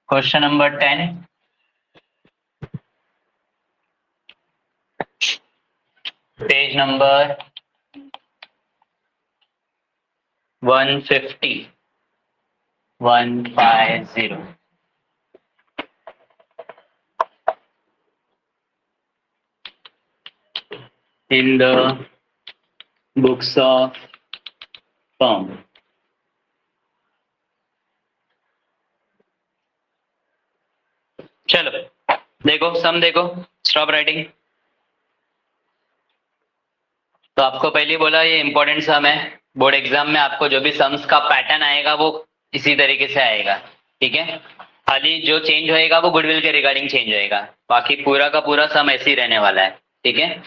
Question number 10. Page number 150. 150. In the books of firm. चलो देखो, सम देखो, स्टॉप राइटिंग। तो आपको पहले बोला ये इंपॉर्टेंट सम है। बोर्ड एग्जाम में आपको जो भी सम्स का पैटर्न आएगा वो इसी तरीके से आएगा, ठीक है। खाली जो चेंज होएगा वो गुडविल के रिगार्डिंग चेंज होएगा, बाकी पूरा का पूरा सम ऐसे ही रहने वाला है, ठीक है।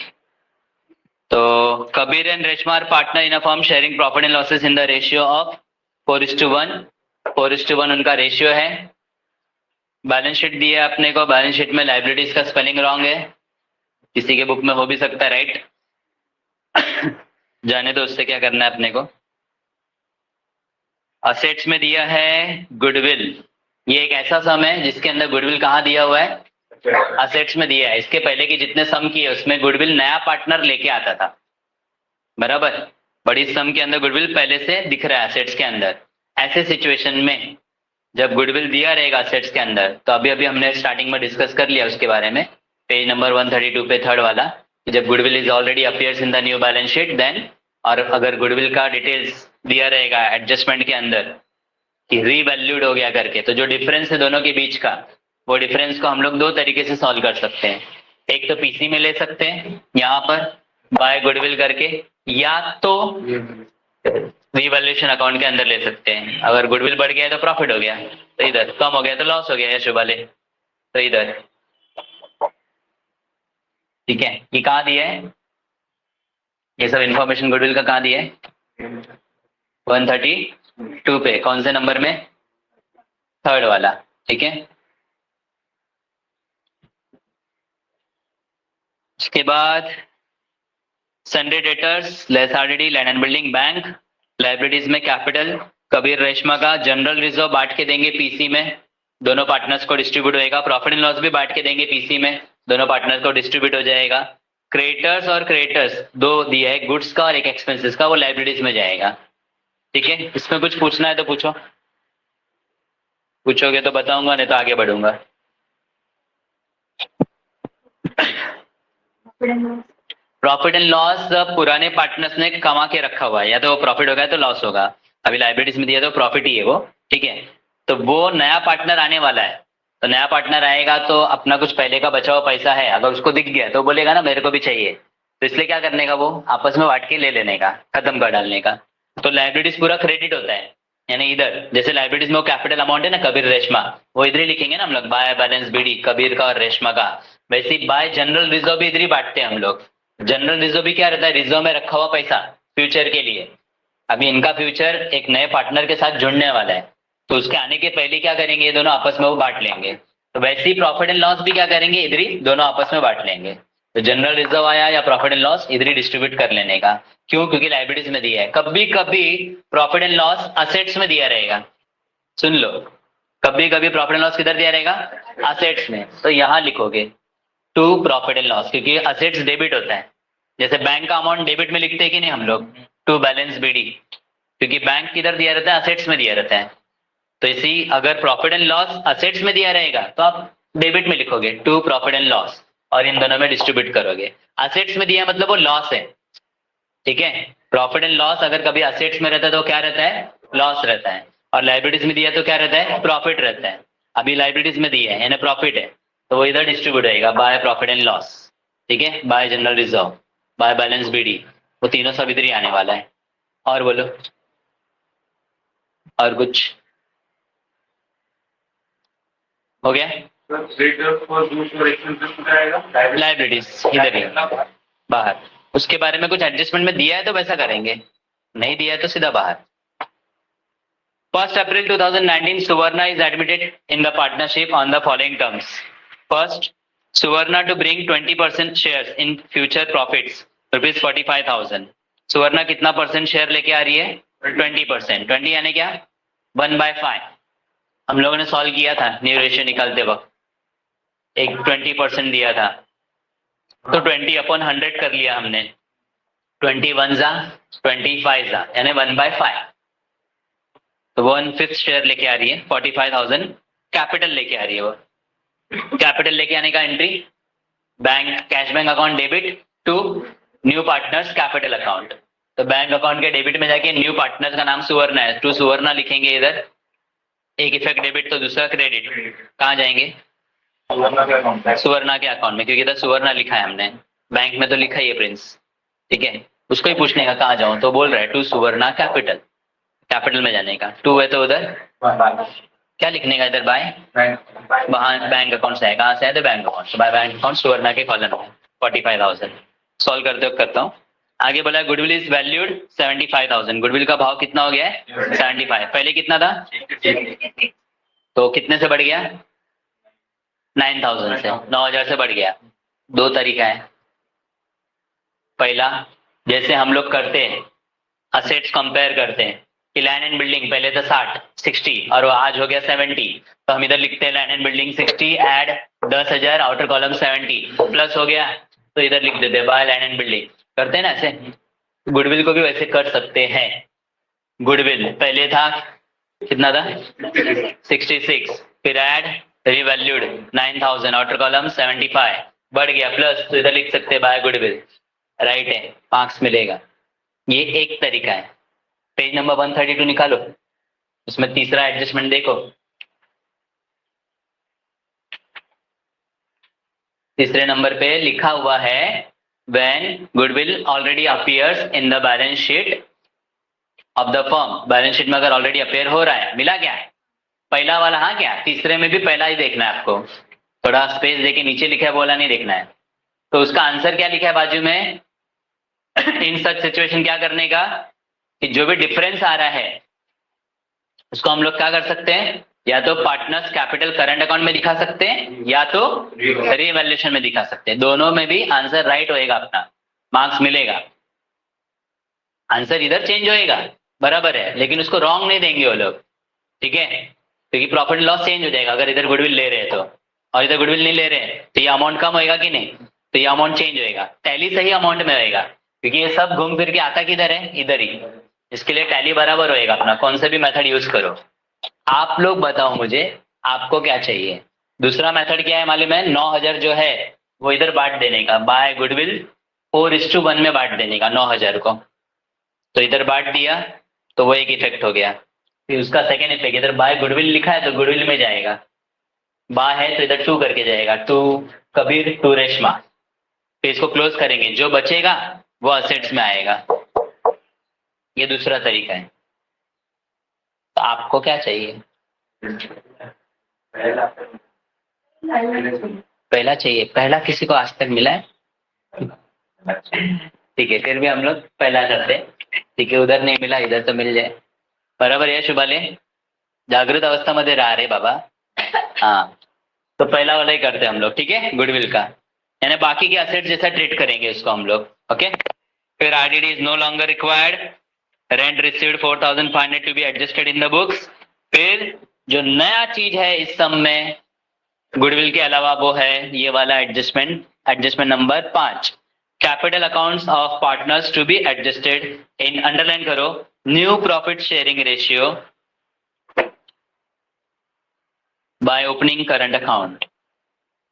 तो Kabir and Reshma are partner in a firm sharing profit and losses in the ratio of 4:1। 4:1 उनका रेशियो है। बैलेंस शीट दी है अपने को, बैलेंस शीट में लाइबिलिटीज का स्पेलिंग रॉन्ग है, किसी के बुक में हो भी सकता है, राइट। जाने दो, उससे क्या करना है अपने को। असेट्स में दिया है गुडविल। ये एक ऐसा सम है जिसके अंदर गुडविल कहाँ दिया हुआ है, असेट्स में दिया है। इसके पहले के जितने सम किए उसमें गुडविल नया पार्टनर लेके आता था, बराबर। बड़ी सम के अंदर गुडविल पहले से दिख रहा है असेट्स के अंदर। ऐसे सिचुएशन में जब गुडविल दिया रहेगा असेट्स के अंदर, तो अभी अभी हमने स्टार्टिंग में डिस्कस कर लिया उसके बारे में, पेज नंबर 132 पे थर्ड वाला, जब goodwill is already appears in the new balance sheet then, और अगर गुडविल का डिटेल्स दिया रहेगा एडजस्टमेंट के अंदर कि रीवैल्यूड हो गया करके, तो जो डिफरेंस है दोनों के बीच का, वो डिफरेंस को हम लोग दो तरीके से सॉल्व कर सकते हैं। एक तो पीसी में ले सकते हैं यहाँ पर बाय गुडविल करके, या तो रीवैल्यूएशन अकाउंट के अंदर ले सकते हैं। अगर गुडविल बढ़ गया है तो प्रॉफिट हो गया, तो इधर कम हो गया तो लॉस हो गया, या शुभ वाले, तो इधर, ठीक है। ये कहाँ दिया है, ये सब इंफॉर्मेशन गुडविल का कहाँ दिया है, 132 पे, कौन से नंबर में, थर्ड वाला, ठीक है। उसके बाद Sunday debtors, less RDD, land and building, bank. Liabilities में कैपिटल, कबीर रेशमा का जनरल रिजर्व बांट के देंगे पीसी में, दोनों पार्टनर्स को डिस्ट्रीब्यूट होएगा। प्रॉफिट एंड लॉस भी बांट के देंगे पीसी में, दोनों पार्टनर्स को डिस्ट्रीब्यूट हो जाएगा। क्रेडिटर्स और क्रेडिटर्स दो दिया है, गुड्स का और एक एक्सपेंसेस का, वो लाइबिलिटीज में जाएगा, ठीक है। इसमें कुछ पूछना है तो पूछो, पूछोगे तो बताऊंगा, नहीं तो आगे बढ़ूंगा। प्रॉफिट एंड लॉस पुराने पार्टनर्स ने कमा के रखा हुआ है, या तो वो प्रॉफिट होगा तो लॉस होगा। अभी लाइबिलिटीज में दिया तो प्रॉफिट ही है वो, ठीक है। तो वो नया पार्टनर आने वाला है, तो नया पार्टनर आएगा तो अपना कुछ पहले का बचा हुआ पैसा है, अगर उसको दिख गया तो बोलेगा ना मेरे को भी चाहिए, तो इसलिए क्या करने का, वो आपस में बांट के ले लेने का, खत्म कर डालने का। तो लाइबिलिटीज पूरा क्रेडिट होता है, यानी इधर जैसे लाइबिलिटीज में वो कैपिटल अमाउंट है ना कबीर रेशमा, वो इधर ही लिखेंगे ना हम लोग, बाय बैलेंस बीडी कबीर का और रेशमा का। वैसे ही बाय जनरल रिजर्व भी इधर ही बांटते हैं हम लोग। जनरल रिजर्व भी क्या रहता है, रिजर्व में रखा हुआ पैसा फ्यूचर के लिए। अभी इनका फ्यूचर एक नए पार्टनर के साथ जुड़ने वाला है, तो उसके आने के पहले क्या करेंगे, ये दोनों आपस में वो बांट लेंगे। तो वैसे ही प्रॉफिट एंड लॉस भी क्या करेंगे, इधर ही दोनों आपस में बांट लेंगे। तो जनरल रिजर्व आया या प्रॉफिट एंड लॉस, इधर ही डिस्ट्रीब्यूट कर लेने का। क्यों, क्योंकि लाइबिलिटीज में दिया है। कभी कभी प्रॉफिट एंड लॉस असेट्स में दिया रहेगा, सुन लो, कभी कभी प्रॉफिट एंड लॉस किधर दिया रहेगा, असेट्स में। तो यहां लिखोगे टू प्रॉफिट एंड लॉस, क्योंकि असेट्स डेबिट होता है। जैसे बैंक का अमाउंट डेबिट में लिखते हैं कि नहीं हम लोग, टू बैलेंस बीडी, क्योंकि बैंक किधर दिया रहता है, असेट्स में दिया रहता है। तो इसी अगर प्रॉफिट एंड लॉस असेट्स में दिया रहेगा तो आप डेबिट में लिखोगे टू प्रॉफिट एंड लॉस, और इन दोनों में डिस्ट्रीब्यूट करोगे। असेट्स में दिया मतलब वो लॉस है, ठीक है। प्रॉफिट एंड लॉस अगर कभी असेट्स में रहता है तो क्या रहता है, लॉस रहता है, और लाइबिलिटीज में दिया तो क्या रहता है, प्रॉफिट रहता है। अभी लाइबिलिटीज में दिया है यानी प्रॉफिट है, तो वो इधर डिस्ट्रीब्यूट होगा बाय प्रॉफिट एंड लॉस, ठीक है, by general reserve, by balance BD, वो तीनों सब इधर ही आने वाला है। और बोलो, और कुछ हो गया, लाइबिलिटीज इधर ही बाहर। उसके बारे में कुछ एडजस्टमेंट में दिया है तो वैसा करेंगे, नहीं दिया है तो सीधा बाहर। 1st April 2019, Suvarna is admitted in the partnership on the following terms. First, Suvarna to bring 20% shares in future profits, rupees 45,000. सुवर्णा कितना परसेंट शेयर लेके आ रही है, 20%। 20 यानी क्या, 1/5, हम लोगों ने सॉल्व किया था न्यू रेशियो निकालते वक्त, एक 20% दिया था, तो 20/100 कर लिया हमने, 21 जा 25 जा यानी 1/5, तो 1/5 शेयर लेके आ रही है, 45,000 कैपिटल लेके आ रही है। वो कैपिटल लेके आने का entry, bank cash bank account debit to new partners capital account. तो बैंक अकाउंट के डेबिट में जाके न्यू पार्टनर्स का नाम सुवर्णा है, टू सुवर्णा लिखेंगे इधर, एक इफेक्ट डेबिट तो दूसरा क्रेडिट, कहाँ जाएंगे सुवर्णा के अकाउंट में, क्योंकि इधर सुवर्णा लिखा है हमने, बैंक में तो लिखा ही है प्रिंस, ठीक है। उसको ही पूछने का कहाँ जाऊं, तो बोल रहा है टू सुवर्णा कैपिटल, कैपिटल में जाने का, टू है तो उधर क्या लिखने का, इधर बाय बैंक अकाउंट से है, कहाँ से है तो bank account, by bank account Suvarna के कॉलम में 45,000 सॉल्व करते हो करता हूँ। आगे बोला गुडविल इज वैल्यूड 75,000, गुडविल का भाव कितना हो गया है 75, पहले कितना था, तो कितने से बढ़ गया 9,000 से, 9,000 से बढ़ गया। दो तरीका है, पहला जैसे हम लोग करते हैं असेट्स कंपेयर करते हैं कि लैंड एंड बिल्डिंग पहले था 60 और वो आज हो गया 70, तो हम इधर लिखते हैं land and building 60 add 10,000 outer column 70 plus हो गया, तो इधर लिख देते हैं बाय लैंड एंड बिल्डिंग, करते हैं ना ऐसे। गुडविल को भी वैसे कर सकते हैं, गुडविल पहले था कितना था 66, फिर ऐड रिवैल्यूड 9,000 आउटर कॉलम 75 बढ़ गया प्लस, तो इधर लिख सकते हैं बाय गुडविल, राइट है, मार्क्स मिलेगा। ये एक तरीका है। पेज नंबर 132 निकालो, उसमें तीसरा एडजस्टमेंट देखो, तीसरे नंबर पे लिखा हुआ है when goodwill already appears in the balance sheet of the firm, balance sheet में अगर ऑलरेडी अपेयर हो रहा है, मिला क्या है पहला वाला, हाँ क्या तीसरे में भी पहला ही देखना है आपको, थोड़ा स्पेस देके नीचे लिखा है बोला नहीं देखना है। तो उसका आंसर क्या लिखा है बाजू में इन सच सिचुएशन क्या करने का कि जो भी डिफरेंस आ रहा है उसको हम लोग क्या कर सकते हैं, या तो पार्टनर्स कैपिटल करंट अकाउंट में दिखा सकते हैं या तो रीवैल्यूएशन में दिखा सकते हैं, दोनों में भी आंसर राइट होएगा, अपना मार्क्स मिलेगा। आंसर इधर चेंज होएगा बराबर है, लेकिन उसको रॉन्ग नहीं देंगे वो लोग, ठीक है, क्योंकि प्रॉफिट लॉस चेंज हो जाएगा अगर इधर गुडविल ले रहे हैं तो, और इधर गुडविल नहीं ले रहे हैं तो ये अमाउंट कम होएगा कि नहीं, तो ये अमाउंट चेंज होएगा, टैली सही अमाउंट में होएगा, क्योंकि ये सब घूम फिर के आता किधर है इधर ही, इसके लिए टैली बराबर होएगा अपना, कौन सा भी मेथड यूज करो। आप लोग बताओ मुझे आपको क्या चाहिए। दूसरा मेथड क्या है मालूम है, 9,000 जो है वो इधर बांट देने का, बाय गुडविल 4:1 में बांट देने का 9,000 को, तो इधर बांट दिया तो वो एक इफेक्ट हो गया। फिर उसका सेकेंड इफेक्ट, इधर बाय गुडविल लिखा है तो गुडविल में जाएगा, बा है तो इधर टू करके जाएगा, टू कबीर टू रेशमा, फिर इसको क्लोज करेंगे, जो बचेगा वो असेट्स में आएगा। ये दूसरा तरीका है। तो आपको क्या चाहिए, पहला चाहिए, पहला किसी को आज तक मिला है, ठीक है, फिर भी हम लोग पहला करते हैं, ठीक है, उधर नहीं मिला इधर तो मिल जाए, बराबर है शुभाले, जागृत अवस्था मध्ये रहा रे बाबा, हाँ, तो पहला वाला ही करते हैं हम लोग, ठीक है, गुडविल का, यानी बाकी के असेट जैसा ट्रीट करेंगे उसको हम लोग, ओके। फिर RDD is no longer required, rent received 4,500 to be adjusted in the books. फिर जो नया चीज है इस सम में गुडविल के अलावा वो है ये वाला adjustment, adjustment number 5, capital accounts of partners to be adjusted in, underline करो, new profit sharing ratio by opening current account,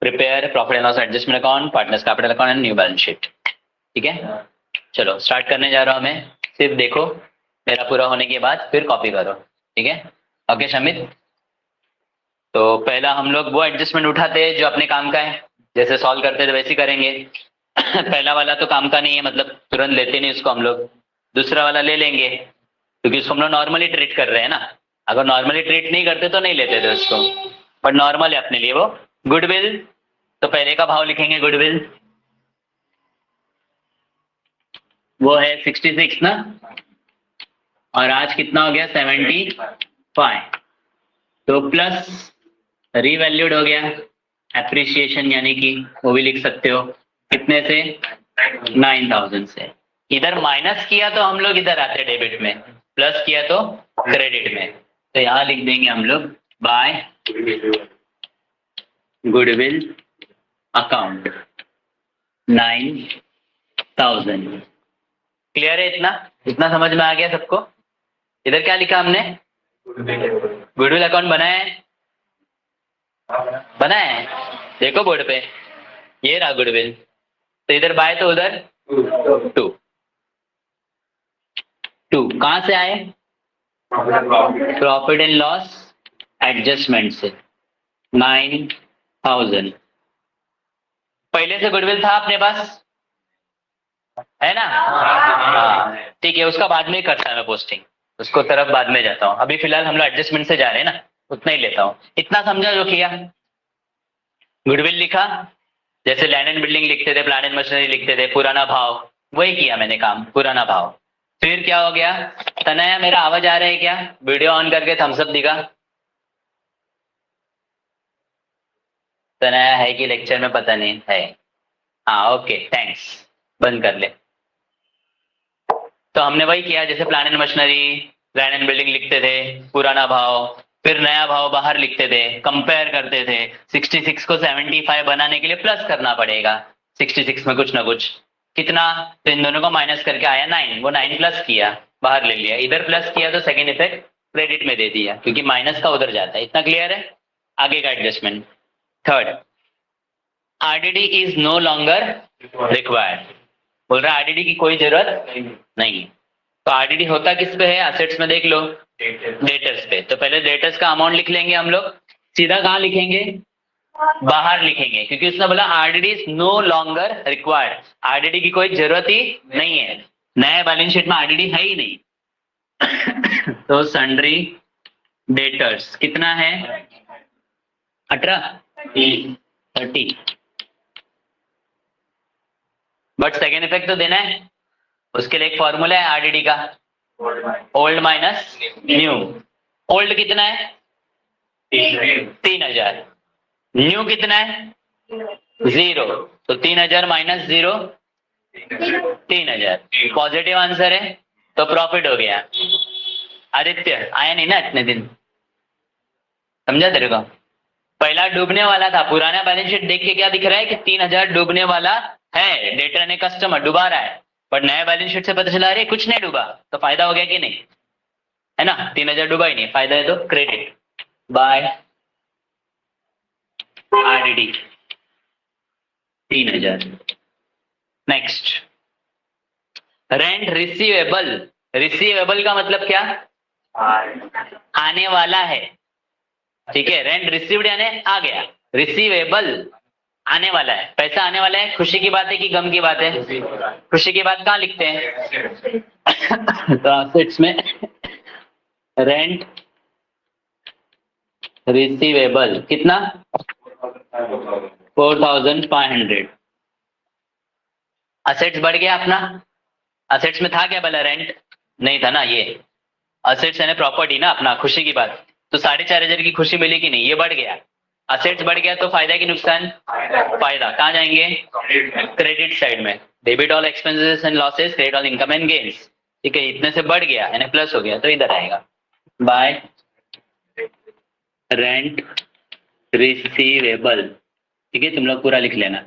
prepare profit and loss adjustment account, partners capital account and new balance sheet, ठीक है। चलो start करने जा रहा हूं मैं, सिर्फ देखो मेरा पूरा होने के बाद फिर कॉपी करो, ठीक है, ओके शमित। तो पहला हम लोग वो एडजस्टमेंट उठाते हैं जो अपने काम का है, जैसे सॉल्व करते थे वैसे ही करेंगे पहला वाला तो काम का नहीं है, मतलब तुरंत लेते नहीं उसको हम लोग, दूसरा वाला ले लेंगे क्योंकि उसको हम लोग नॉर्मली ट्रीट कर रहे हैं ना, अगर नॉर्मली ट्रीट नहीं करते तो नहीं लेते थे उसको, बट नॉर्मल है अपने लिए वो। गुडविल, तो पहले का भाव लिखेंगे, गुडविल वो है 66 ना, और आज कितना हो गया 75, तो प्लस रीवैल्यूड हो गया, एप्रिसिएशन यानी कि वो भी लिख सकते हो, कितने से 9,000 से, इधर माइनस किया तो हम लोग इधर आते डेबिट में, प्लस किया तो क्रेडिट में, तो यहाँ लिख देंगे हम लोग बाय गुडविल अकाउंट 9,000। क्लियर है? इतना इतना समझ में आ गया सबको? इधर क्या लिखा हमने? गुडविल अकाउंट बनाया है, बनाया है, देखो बोर्ड पे, ये रहा गुडविल। तो इधर बाय तो उधर टू। कहां से आए? प्रॉफिट एंड लॉस एडजस्टमेंट से 9,000। पहले से गुडविल था अपने पास, है ना? हाँ ठीक है, उसका बाद में ही करता है मैं पोस्टिंग, उसको तरफ बाद में जाता हूँ। अभी फिलहाल हम लोग एडजस्टमेंट से जा रहे हैं ना, उतना ही लेता हूँ। इतना समझा जो किया? गुडविल लिखा, जैसे लैंड एंड बिल्डिंग लिखते थे, प्लांट एंड मशीनरी लिखते थे, पुराना भाव, वही किया मैंने काम, पुराना भाव। फिर क्या हो गया? तनया मेरा आवाज आ रहा है क्या? वीडियो ऑन करके थम्स अप दिखा। तनया है कि लेक्चर में पता नहीं है? हाँ ओके थैंक्स, बंद कर ले। तो हमने वही किया, जैसे plant and machinery, land and building लिखते थे, पुराना भाव, फिर नया भाव बाहर लिखते थे, कंपेयर करते थे। 66 को 75 बनाने के लिए प्लस करना पड़ेगा, 66 में कुछ ना कुछ, कितना? तो इन दोनों को माइनस करके आया 9, वो 9 प्लस किया, बाहर ले लिया। इधर प्लस किया तो सेकेंड इफेक्ट क्रेडिट में दे दिया, क्योंकि माइनस का उधर जाता है। इतना क्लियर है? आगे का adjustment. Third, RDD is no longer required. बोल रहा है आरडीडी की कोई जरूरत नहीं है। तो आरडीडी होता किस पे है? असेट्स में देख लो, डेटर्स पे। तो पहले डेटर्स का अमाउंट लिख लेंगे हम लोग। सीधा कहाँ लिखेंगे? बाहर लिखेंगे, क्योंकि उसने बोला RDD is no longer required, RDD की कोई जरूरत ही नहीं है। नए बैलेंस शीट में आरडीडी है ही नहीं। तो सन्ड्री डेटर्स कितना है? 18 30। बट सेकेंड इफेक्ट तो देना है, उसके लिए एक फॉर्मूला है आरडीडी का, ओल्ड माइनस न्यू। ओल्ड कितना है? 3,000। न्यू कितना है? 0। तो 3,000 माइनस 0 3,000। पॉजिटिव आंसर है, तो प्रॉफिट हो गया। आदित्य आया नहीं ना इतने दिन, समझा तेरे को? पहला डूबने वाला था, पुराना बैलेंस शीट देख के क्या दिख रहा है कि 3,000 डूबने वाला है, डेटर ने कस्टमर डुबा रहा है। बट नया बैलेंस शीट से पता चला अरे कुछ नहीं डूबा, तो फायदा हो गया कि नहीं? है ना? 3,000 डूबा ही नहीं, फायदा है तो credit by RDD 3,000। Next, rent receivable. Receivable का मतलब क्या? आने वाला है, ठीक है। रेंट रिसीव्ड यानी आ गया, रिसीवेबल आने वाला है, पैसा आने वाला है। खुशी की बात है कि गम की बात है? खुशी की बात कहाँ लिखते हैं? तो असेट्स में रेंट रिसीवेबल कितना? 4,500। असेट्स बढ़ गया अपना। असेट्स में था क्या भला रेंट? नहीं था ना। ये असेट्स यानी प्रॉपर्टी ना अपना, खुशी की बात। तो 4,500 की खुशी मिली कि नहीं? ये बढ़ गया। असेट्स बढ़ गया तो फायदा की नुकसान? फायदा। कहाँ जाएंगे? क्रेडिट साइड में। Debit all expenses and losses, credit all income and gains. ठीक है, इतने से बढ़ गया यानी प्लस हो गया, तो इधर आएगा बाय रेंट रिसीवेबल। ठीक है, तुम लोग पूरा लिख लेना,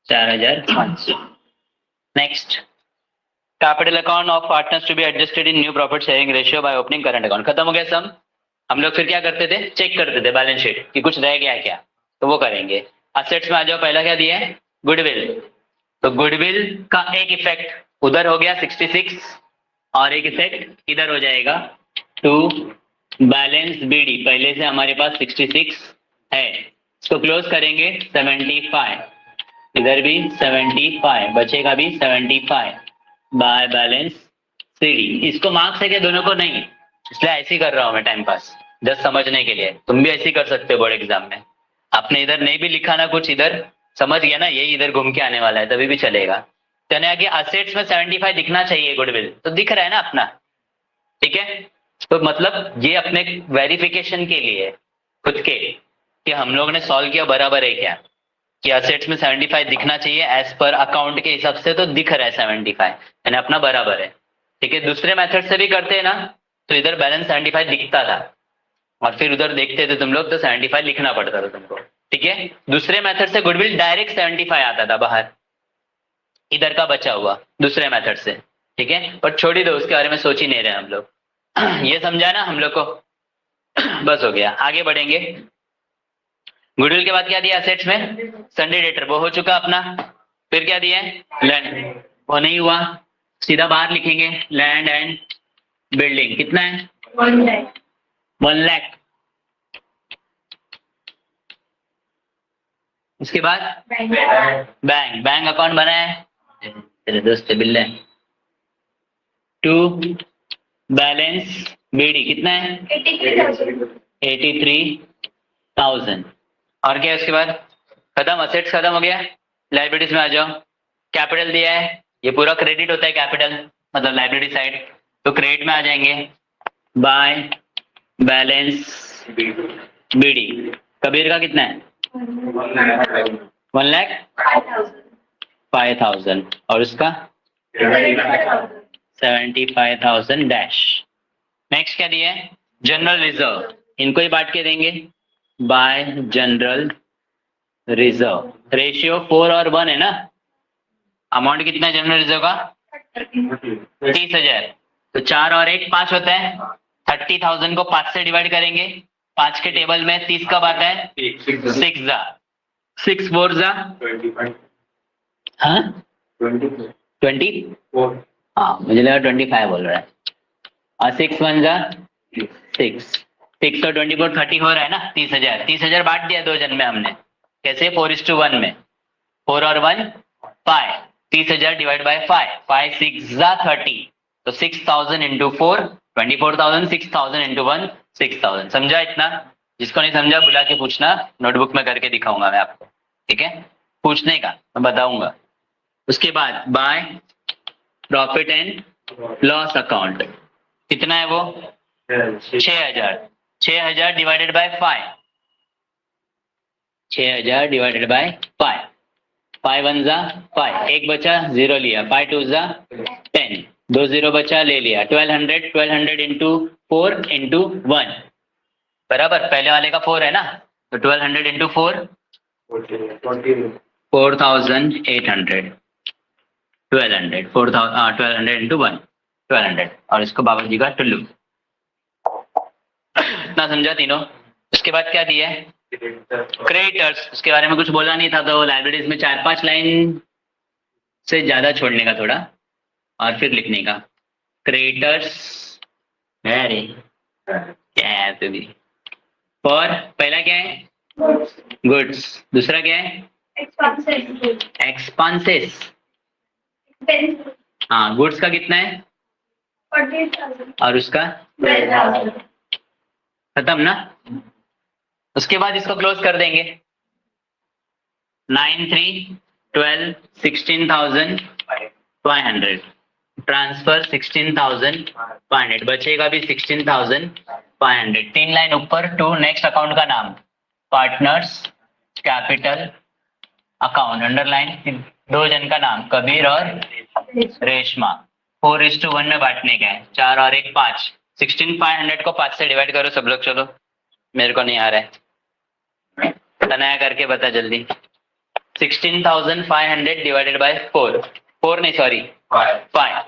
4,500। Next, capital account of partners to be adjusted in new profit sharing ratio by opening current account. खत्म हो गया सम। हम लोग फिर क्या करते थे? चेक करते थे बैलेंस शीट कि कुछ रह गया है क्या, तो वो करेंगे। असेट्स में आ जाओ, पहला क्या दिया है? गुडविल। तो गुडविल का एक इफेक्ट उधर हो गया 66, और एक इफेक्ट इधर हो जाएगा 2 बैलेंस बीडी। पहले से हमारे पास 66 है, इसको क्लोज करेंगे 75, इधर भी 75, बचेगा भी 75 बाय बैलेंस सीडी। इसको मार्क्स है क्या दोनों को? नहीं, इसलिए ऐसे ही कर रहा हूं मैं, टाइम पास, जस्ट समझने के लिए। तुम भी ऐसे ही कर सकते हो बोर्ड एग्जाम में। आपने इधर नहीं भी लिखा ना कुछ, इधर समझ गया ना, यही इधर घूम के आने वाला है, तभी भी चलेगा। यानी आगे असेट्स में 75 दिखना चाहिए गुडविल, तो दिख रहा है ना अपना, ठीक है। तो मतलब ये अपने वेरिफिकेशन के लिए खुद के कि हम लोग ने सॉल्व किया बराबर है क्या, कि असेट्स में 75 दिखना चाहिए एज पर अकाउंट के हिसाब से, तो दिख रहा है 75 यानी अपना बराबर है। ठीक है, दूसरे मेथड से भी करते हैं ना, तो इधर बैलेंस 75 दिखता था, और फिर उधर देखते थे तुम लोग तो 75 लिखना पड़ता था तुमको, ठीक है। दूसरे मेथड से गुडविल डायरेक्ट 75 आता था बाहर, इधर का बचा हुआ दूसरे मेथड से, ठीक है। पर छोड़ ही दो, उसके बारे में सोच ही नहीं रहे हम लोग। ये समझा ना हम लोग को? बस हो गया, आगे बढ़ेंगे। गुडविल के बाद क्या दिया एसेट्स में? सन्डे डेटर, वो हो चुका अपना। फिर क्या दिया? लैंड, वो नहीं हुआ, सीधा बाहर लिखेंगे लैंड एंड बिल्डिंग। कितना है? 1 लाख। उसके बाद बैंक अकाउंट बना है, तेरे दोस्त बिल्ले। टू बैलेंस बीडी कितना है? 83,000। और क्या है उसके बाद? खत्म, असेट्स खत्म हो गया। लाइबिलिटीज में आ जाओ। कैपिटल दिया है, ये पूरा क्रेडिट होता है कैपिटल, मतलब लाइबिलिटी साइड, तो क्रेडिट में आ जाएंगे बाय बैलेंस बीडी। कबीर का कितना है? 1,05,000 और उसका 75,000 डैश। नेक्स्ट क्या दिया है? जनरल रिजर्व, इनको ही बांट के देंगे बाय जनरल रिजर्व। रेशियो 4 और 1 है ना। अमाउंट कितना है जनरल रिजर्व का? 30,000। तो 4 और 1 5 होता है। 30,000 को 5 से डिवाइड करेंगे। 5 के टेबल में 30 कब आता है? 6 जा 6 4 जा 20। हाँ मुझे लगा 25 बोल रहा है। और 6 1 जा 6 तो 24 30 हो रहा है ना। 30,000 बांट दिया 2 जन में हमने। कैसे? 4:1 में। 4 और 1 5। 30,000 डिवाइड बाय 5, 5 6 जा 30, तो 6,000 इंटू 4 24,000, 6,000 इंटू 1 6,000। समझा इतना? जिसको नहीं समझा बुला के पूछना, नोटबुक में करके दिखाऊंगा मैं आपको, ठीक है। पूछने का मैं बताऊंगा। उसके बाद by profit and loss account कितना है वो? 6,000। 6,000 डिवाइडेड बाय 5, 6,000 डिवाइडेड बाय 5, 5 1 जा 5, एक बचा 0 लिया, 5 2 जा 10, 2 0 बचा ले लिया। 1200 इंटू 4 इंटू 1 बराबर, पहले वाले का 4 है ना, तो 1200 इंटू 4 4,800। 1200 इंटू 1 1200, और इसको बाबा जी का टुल्लू। इतना समझा तीनों? इसके बाद क्या दिया है? क्रेडिटर्स, उसके बारे में कुछ बोला नहीं था, तो लाइब्रेरीज में 4-5 लाइन से ज्यादा छोड़ने का थोड़ा, और फिर लिखने का। क्रेडिटर्स अरे क्या है तो भी। और पहला क्या है? गुड्स। दूसरा क्या है? एक्सपेंसेस। हाँ, गुड्स का कितना है? 48,000 और उसका 12,000। खत्म ना? उसके बाद इसको क्लोज कर देंगे। 9 3 12 16,500 ट्रांसफर 16,500, बचेगा भी 16,500। 3 लाइन ऊपर टू नेक्स्ट अकाउंट का नाम पार्टनर्स कैपिटल अकाउंट, अंडरलाइन 2 जन का नाम कबीर और रेशमा। 4:1 में बांटने का है। 4 और 1 5। 16,500 को 5 से डिवाइड करो सब लोग। चलो, मेरे को नहीं आ रहा है, तनाया करके बता जल्दी। 16,500 डिवाइडेड बाय 4 नहीं सॉरी 5।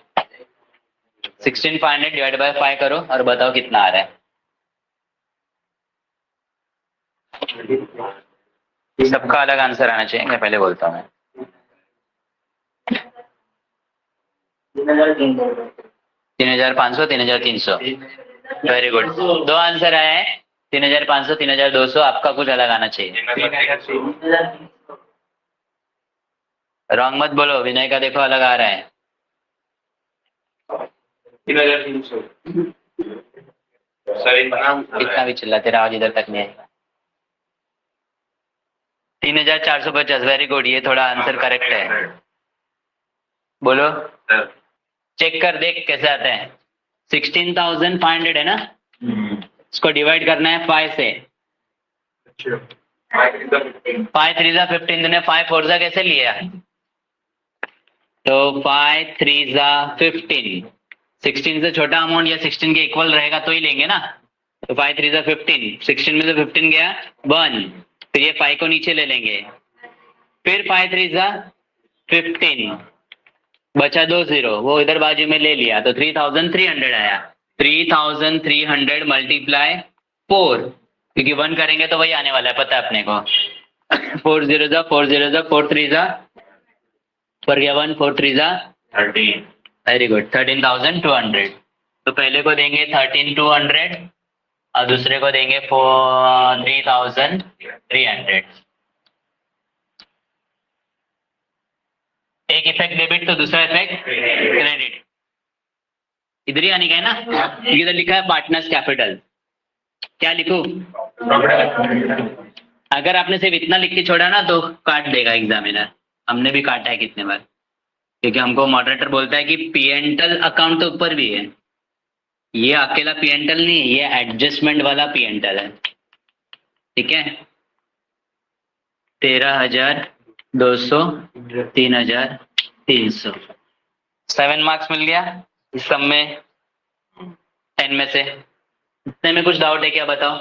16,500 डिवाइड बाय 5 करो और बताओ कितना आ रहा है। सबका अलग आंसर आना चाहिए, मैं पहले बोलता हूँ। 3,500 3,300। वेरी गुड, 2 आंसर आए हैं। 3,500 3,200। आपका कुछ अलग आना चाहिए। रॉन्ग मत बोलो, विनय का देखो अलग आ रहा है। 3,300। कितना भी चिल्ला, तेरा आवाज इधर तक नहीं आएगा। 3,450। वेरी गुड, ये थोड़ा आंसर करेक्ट है। बोलो, चेक कर देख कैसे आता है। 16,500 है ना, इसको डिवाइड करना है 5 से। 5 3 जा 15, तूने 5 4 जा कैसे लिया? तो 5 3 जा 15। 16 से छोटा अमाउंट या 16 के इक्वल रहेगा तो ही लेंगे ना। तो 5 3 जा 15, 16 में से 15 गया 1, फिर ये 5 को नीचे ले लेंगे, फिर 5 3 जा 15, बचा 2 0, वो इधर बाजू में ले लिया तो 3300 आया। 3300 मल्टीप्लाई 4, क्योंकि 1 करेंगे तो वही आने वाला है, पता है अपने को। 4 0 जा 4 0 जा 4 3 जा, पर गया 1, 4 3 जा 13, वेरी गुड, 13,200। तो पहले को देंगे 13,200 और दूसरे को देंगे 3,300। एक इफेक्ट डेबिट तो दूसरा इफेक्ट क्रेडिट, इधर ही आने का है ना, इधर लिखा है पार्टनर्स कैपिटल, क्या लिखूं? अगर आपने सिर्फ इतना लिख के छोड़ा ना तो काट देगा एग्जामिनर, हमने भी काटा है कितने बार, क्योंकि हमको मॉडरेटर बोलता है कि पीएनएल अकाउंट तो ऊपर भी है, ये अकेला पीएनएल नहीं है, ये एडजस्टमेंट वाला पीएनएल है, ठीक है। 13,200, 3,300, 7 मार्क्स मिल गया इस सब में 10 में से। इतने में कुछ डाउट है क्या, बताओ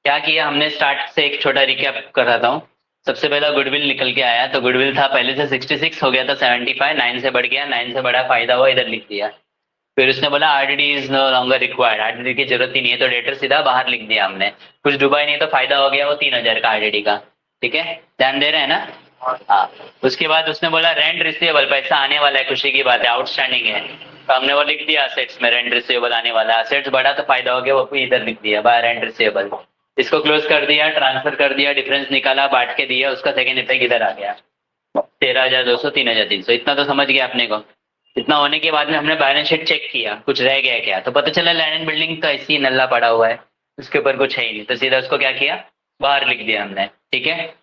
क्या किया हमने? स्टार्ट से एक छोटा रिकैप कराता हूँ। सबसे पहला गुडविल निकल के आया, तो गुडविल था पहले से 66, हो गया था 75, 9 से बढ़ गया, 9 से बड़ा फायदा हुआ, इधर लिख दिया। फिर उसने बोला RDD is no longer required, RDD की जरूरत ही नहीं है, तो डेटर सीधा बाहर लिख दिया हमने, कुछ डूबा नहीं तो फायदा हो गया वो 3,000 का आरडीडी का, ठीक है, ध्यान दे रहे हैं ना? हाँ। उसके बाद उसने बोला रेंट रिसीवेबल, पैसा आने वाला है, खुशी की बात है, आउटस्टैंडिंग है, तो हमने वो लिख दिया असेट्स में, रेंट रिसीवेबल आने वाला है, असेट्स बढ़ा तो फायदा हो गया, वो इधर लिख दिया बाय रेंट रिसीवेबल। इसको क्लोज कर दिया, ट्रांसफर कर दिया, डिफरेंस निकाला, बांट के दिया, उसका सेकंड इफेक्ट इधर आ गया 13,200, 3,300। इतना तो समझ गया अपने को। इतना होने के बाद में हमने बैलेंस शीट चेक किया, कुछ रह गया क्या, तो पता चला लैंड एंड बिल्डिंग तो ऐसी नल्ला पड़ा हुआ है, उसके ऊपर कुछ है ही नहीं, तो सीधा उसको क्या किया, बाहर लिख दिया हमने, ठीक है।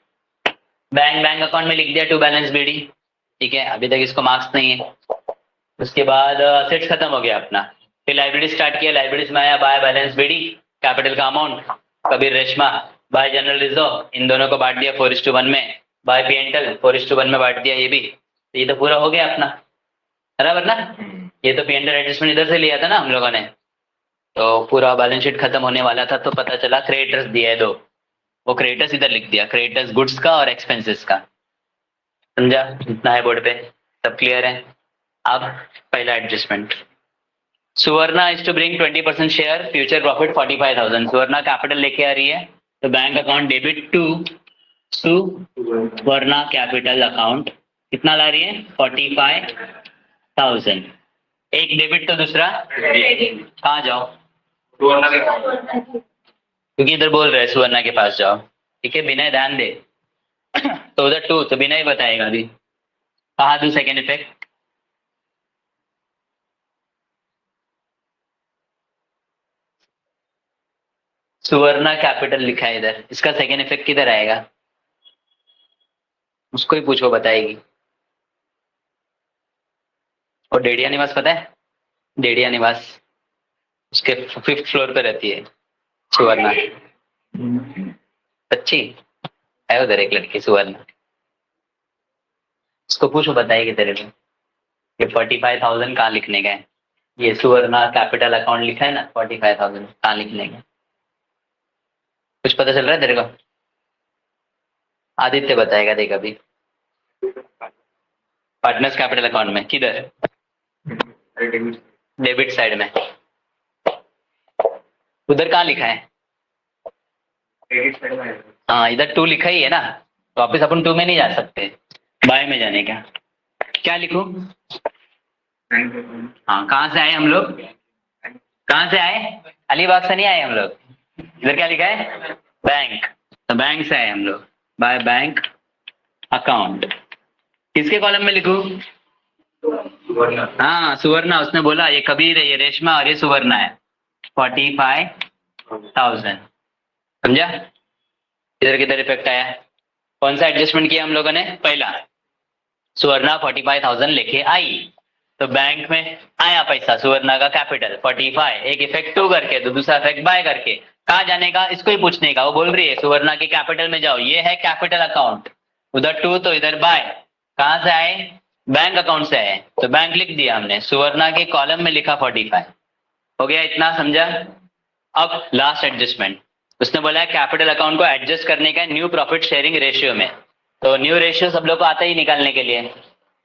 बैंक अकाउंट में लिख दिया टू बैलेंस बीडी, ठीक है, अभी तक इसको मार्क्स नहीं है। उसके बाद असेट्स खत्म हो गया अपना, फिर लाइब्रेरी स्टार्ट किया, लाइब्रेरीज में आया बाय बैलेंस बीडी, कैपिटल का amount, Kabir Reshma, by general reserve, इन दोनों को बांट दिया 4:1 में, बाय पीएनएल 4:1 में बांट दिया, ये भी, तो ये तो पूरा हो गया अपना, बराबर ना। ये तो पीएनएल एडजस्टमेंट इधर से लिया था ना हम लोगों ने, तो पूरा बैलेंस शीट खत्म होने वाला था, तो पता चला क्रेडिटर्स दिया है 2, वो क्रेडिटर्स इधर लिख दिया, क्रेडिटर्स गुड्स का और एक्सपेंसेस का, समझा? इतना है बोर्ड पे, सब क्लियर है। अब पहला adjustment, Suvarna is to bring 20% share, future profit 45,000, Suvarna capital लेके आ रही है, तो bank account debit to Suvarna capital account, कितना ला रही है 45,000, एक डेबिट तो दूसरा कहाँ जाओ, क्योंकि इधर बोल रहे हैं सुवर्णा के पास जाओ, ठीक है, बिना ध्यान दे तो उधर 2, तो बिना ही बताएगा अभी, कहाँ दूं सेकेंड इफेक्ट, सुवर्णा कैपिटल लिखा है इधर, इसका सेकेंड इफेक्ट किधर आएगा, उसको ही पूछो बताएगी। और डेडिया निवास पता है, डेडिया निवास उसके 5th फ्लोर पे रहती है सुवर्णा, अच्छी है उधर एक लड़की सुवर्णा, उसको पूछो बताएगी तेरे को, ये 45,000 कहाँ लिखने का है, ये सुवर्णा कैपिटल अकाउंट लिखा है ना, 45,000 कहाँ लिखने का, कुछ पता चल रहा है तेरे को? आदित्य बताएगा, देख अभी पार्टनर्स कैपिटल अकाउंट में किधर, डेबिट साइड में, उधर कहाँ लिखा है, हाँ इधर 2 लिखा ही है ना, तो वापिस अपन 2 में नहीं जा सकते, बाय में जाने का, क्या लिखूं? हाँ, कहाँ से आए हम लोग, कहाँ से आए, अलीबाग से नहीं आए हम लोग, इधर क्या लिखा है बैंक, तो बैंक से आए हम लोग, बाय बैंक अकाउंट, किसके कॉलम में लिखूं? हाँ सुवर्णा, उसने बोला ये कबीर है, ये रेशमा और ये सुवर्णा है, 45,000, समझा? इधर किधर इफेक्ट आया, कौन सा एडजस्टमेंट किया हम लोगों ने, पहला सुवर्णा 45,000 लेके आई, तो बैंक में आया पैसा, सुवर्णा का कैपिटल 45, एक इफेक्ट 2 करके, तो दूसरा इफेक्ट बाय करके, कहाँ जाने का, इसको ही पूछने का, वो बोल रही है सुवर्णा के कैपिटल में जाओ, ये है कैपिटल अकाउंट, उधर 2 तो इधर बाय, कहाँ से आए, बैंक अकाउंट से आए, तो बैंक लिख दिया हमने, सुवर्णा के कॉलम में लिखा 45, हो गया इतना, समझा? अब लास्ट एडजस्टमेंट, उसने बोला है कैपिटल अकाउंट को एडजस्ट करने का न्यू प्रॉफिट शेयरिंग रेशियो में। तो न्यू रेशियो सब लोग को आता ही निकालने के लिए।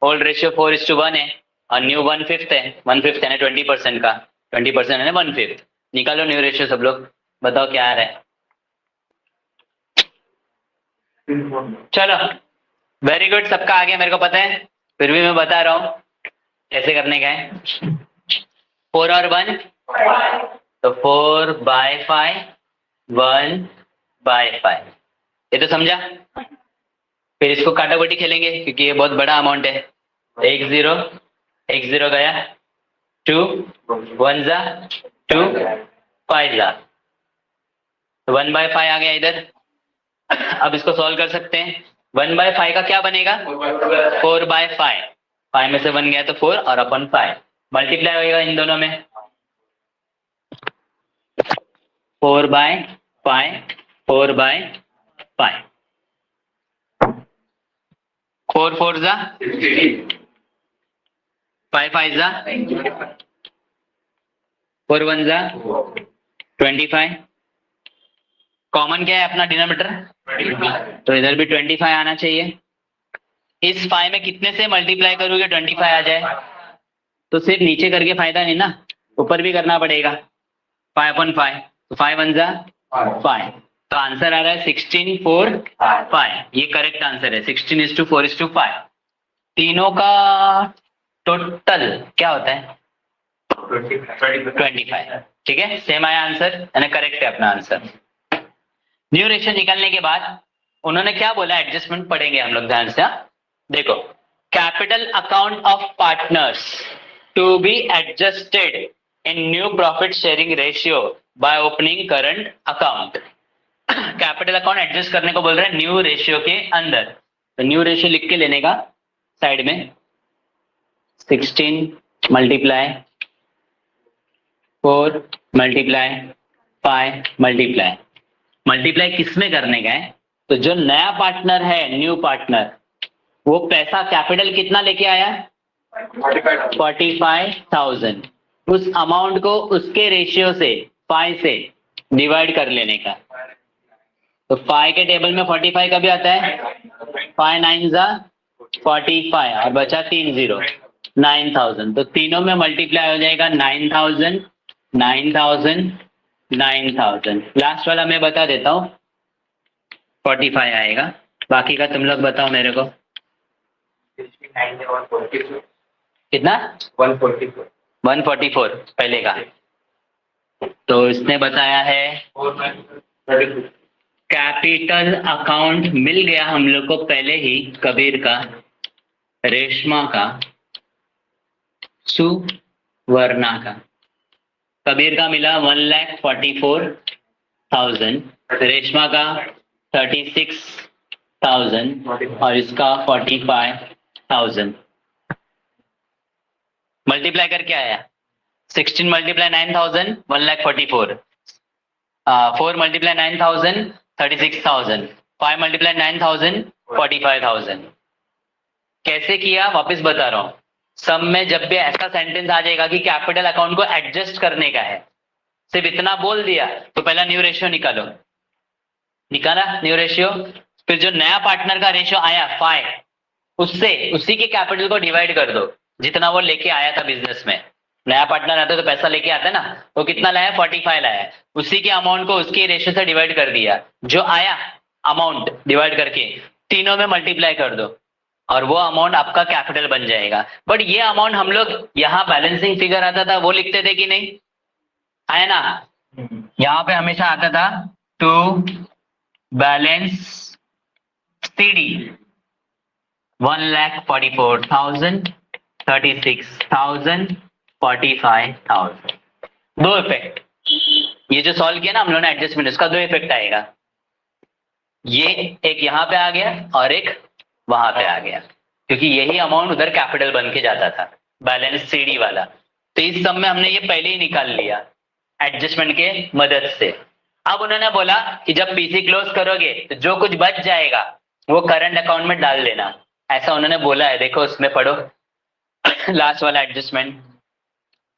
ओल्ड रेशियो 4:1 है और न्यू 1/5 है। 1/5 है ना 20% का, 20% है ना 1/5। निकालो न्यू रेशियो सब लोग, बताओ क्या आ रहा है। चलो वेरी गुड, सबका आ गया मेरे को पता है, फिर भी मैं बता रहा हूं कैसे करने का है। 4 और 1 तो 4/5, 1/5, ये तो समझा। फिर इसको काटाकुटी खेलेंगे क्योंकि ये बहुत बड़ा अमाउंट है। 1 0, 1 0 गया, 2 1 जा 2 5 जा, 1/5 आ गया इधर। अब इसको सॉल्व कर सकते हैं। 1/5 का क्या बनेगा? 4/5, 5 में से 1 गया तो 4 और अपन 5 मल्टीप्लाई होगा इन दोनों में। 4/5, 4/5, 4 4 जा 5 5 जा 4 1 जा 25। कॉमन क्या है अपना डिनोमिनेटर, तो इधर भी 25 आना चाहिए। इस 5 में कितने से मल्टीप्लाई करोगे 25 आ जाए? तो सिर्फ नीचे करके फायदा नहीं ना, ऊपर भी करना पड़ेगा। 5/5 तो 5 1 जा 5, तो आंसर आ रहा है 16 4 5। ये करेक्ट आंसर है। 16:4:5 तीनों का टोटल क्या होता है? 25। ठीक है, सेम आया आंसर, यानी करेक्ट है अपना आंसर। न्यू रेशियो निकालने के बाद उन्होंने क्या बोला, एडजस्टमेंट पढ़ेंगे हम लोग ध्यान से। देखो, capital account of partners to be adjusted in new profit sharing ratio by opening current account. Capital account adjust करने को बोल रहे हैं न्यू रेशियो के अंदर। तो न्यू रेशियो लिख के लेने का साइड में, 16 मल्टीप्लाई 4 मल्टीप्लाई 5 मल्टीप्लाई। मल्टीप्लाई किस में करने का है? तो जो नया पार्टनर है, न्यू पार्टनर, वो पैसा कैपिटल कितना लेके आया? 45,000। उस अमाउंट को उसके रेशियो से 5 से डिवाइड कर लेने का। तो 5 के टेबल में 45 का भी आता है, 5 9 जा 45 और बचा 3 0, 9,000। तो तीनों में मल्टीप्लाई हो जाएगा 9,000 9,000 9,000। लास्ट वाला मैं बता देता हूँ, 45 आएगा। बाकी का तुम लोग बताओ मेरे को। कितना? 144 पहले का। तो इसने बताया है कैपिटल अकाउंट मिल गया हम लोग को पहले ही, कबीर का, रेशमा का, सुवर्णा का। कबीर का मिला 1,44,000, रेशमा का 36,000 और इसका 45,000। मल्टीप्लाई करके आया 16 मल्टीप्लाई 9,000 1,44,000, 4 मल्टीप्लाई 9,000 36,000, 5 मल्टीप्लाई 9,000 45,000। कैसे किया वापस बता रहा हूं। सम में जब भी ऐसा सेंटेंस आ जाएगा कि कैपिटल अकाउंट को एडजस्ट करने का है, सिर्फ इतना बोल दिया तो पहला न्यू रेशियो निकालो। निकाला न्यू रेशियो, फिर जो नया पार्टनर का रेशियो आया 5, उससे उसी के कैपिटल को डिवाइड कर दो जितना वो लेके आया था बिजनेस में। नया पार्टनर आता है तो पैसा लेके आता है ना, वो कितना लाया? 45 लाया। उसी के अमाउंट को उसके रेशियो से डिवाइड कर दिया, जो आया अमाउंट डिवाइड करके तीनों में मल्टीप्लाई कर दो और वो अमाउंट आपका कैपिटल बन जाएगा। बट ये अमाउंट हम लोग यहाँ बैलेंसिंग फिगर आता था वो लिखते थे कि नहीं, आया ना? यहाँ पे हमेशा आता था टू बैलेंस सीडी 1,44,000 36,000 45,000। दो इफेक्ट, ये जो सॉल्व किया ना हम लोगों ने एडजस्टमेंट, इसका दो इफेक्ट आएगा। ये एक यहाँ पे आ गया और एक वहां पे आ गया, क्योंकि यही अमाउंट उधर कैपिटल बन के जाता था, बैलेंस सीडी वाला। तो इस सब में हमने ये पहले ही निकाल लिया एडजस्टमेंट के मदद से। अब उन्होंने बोला कि जब पीसी क्लोज करोगे तो जो कुछ बच जाएगा वो करंट अकाउंट में डाल देना, ऐसा उन्होंने बोला है। देखो उसमें पढ़ो लास्ट वाला adjustment,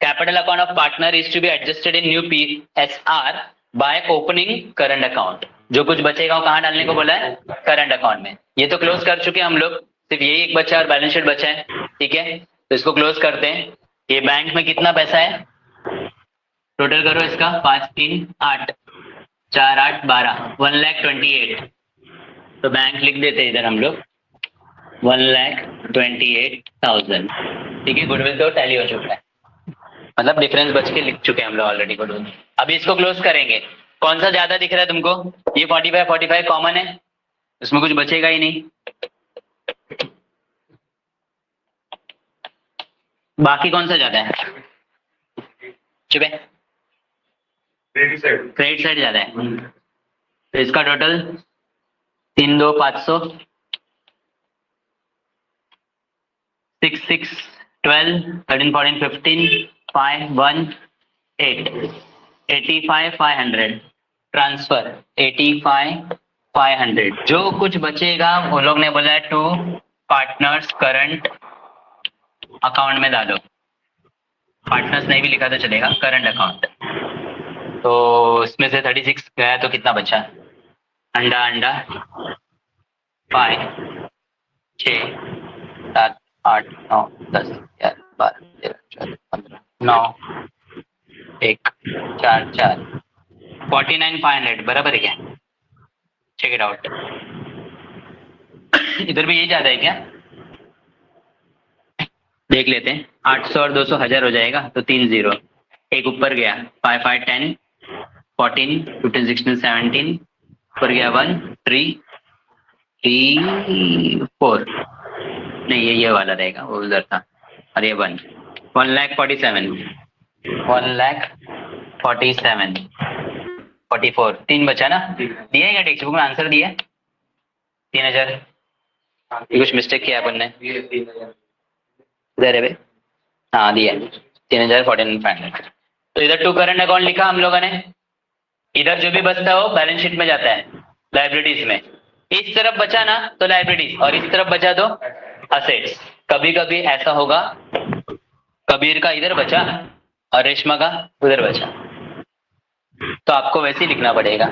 capital account of partner is to be adjusted in new PSR by opening current account. जो कुछ बचेगा वो कहाँ डालने को बोला है? करंट अकाउंट में। ये तो क्लोज कर चुके हैं हम लोग, सिर्फ यही एक बचा और बैलेंस शीट बचा है, ठीक है। तो इसको क्लोज करते हैं। ये बैंक में कितना पैसा है, टोटल करो इसका, 5 3 8 4 8 12, 1,28,000। तो बैंक लिख देते हैं इधर हम लोग 1,28,000, ठीक है। गुडविल तो टैली हो चुका है, मतलब डिफरेंस बच के लिख चुके हैं हम लोग ऑलरेडी गुडविल। अभी इसको क्लोज करेंगे। कौन सा ज्यादा दिख रहा है तुमको? ये 45 कॉमन है, इसमें कुछ बचेगा ही नहीं। बाकी कौन सा ज्यादा है? चुप है, क्रेडिट साइड ज्यादा है। तो इसका टोटल 3 2 500, 6 6 12 13 14 15 5 1 8 85,500 ट्रांसफर 85,500। जो कुछ बचेगा वो लोग ने बोला है टू पार्टनर्स करंट अकाउंट में डालो। पार्टनर्स नहीं भी लिखा तो चलेगा, करंट अकाउंट। तो इसमें से 36 गया तो कितना बचा? अंडा अंडा 5 6 7 8 9 10 11 12 13 14 15 9 1 4 4 49,500 बराबर है क्या? Check it out. इधर भी यही ज्यादा है क्या? देख लेते हैं। 800 और 200 1000 हो जाएगा, तो 3 0, एक ऊपर गया 5 5 10 14 15 16 17, ऊपर गया 1 3 3 4, नहीं ये वाला रहेगा, वो उधर था। और ये 1,47,000 1,47,000 44, 3 बचा ना? दिया है क्या टेक्स्ट बुक में? आंसर दिया 3,000। कुछ मिस्टेक किया अपन ने इधर है भाई, हाँ दिया 3,000 49,500। तो इधर टू करंट अकाउंट लिखा हम लोगों ने। इधर जो भी बचता है वो बैलेंस शीट में जाता है, लाइबिलिटीज में। इस तरफ बचा ना तो लाइबिलिटीज, और इस तरफ बचा तो असेट्स। कभी कभी ऐसा होगा, कबीर का इधर बचा और रेशमा का उधर बचा, तो आपको वैसे ही लिखना पड़ेगा।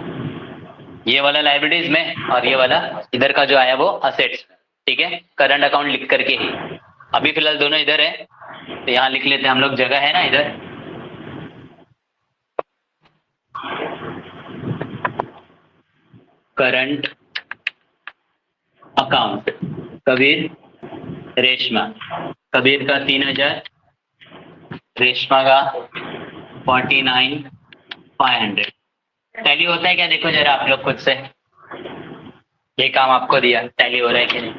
ये वाला लाइबिलिटीज में और ये वाला इधर का जो आया वो असेट्स, ठीक है। करंट अकाउंट लिख करके ही। अभी फिलहाल दोनों इधर है, तो यहाँ लिख लेते हैं हम लोग, जगह है ना इधर। करंट अकाउंट कबीर रेशमा, कबीर का 3,000, रेशमा का 49,500। टैली होता है क्या देखो जरा आप लोग खुद से, ये काम आपको दिया, टैली हो रहा है कि नहीं?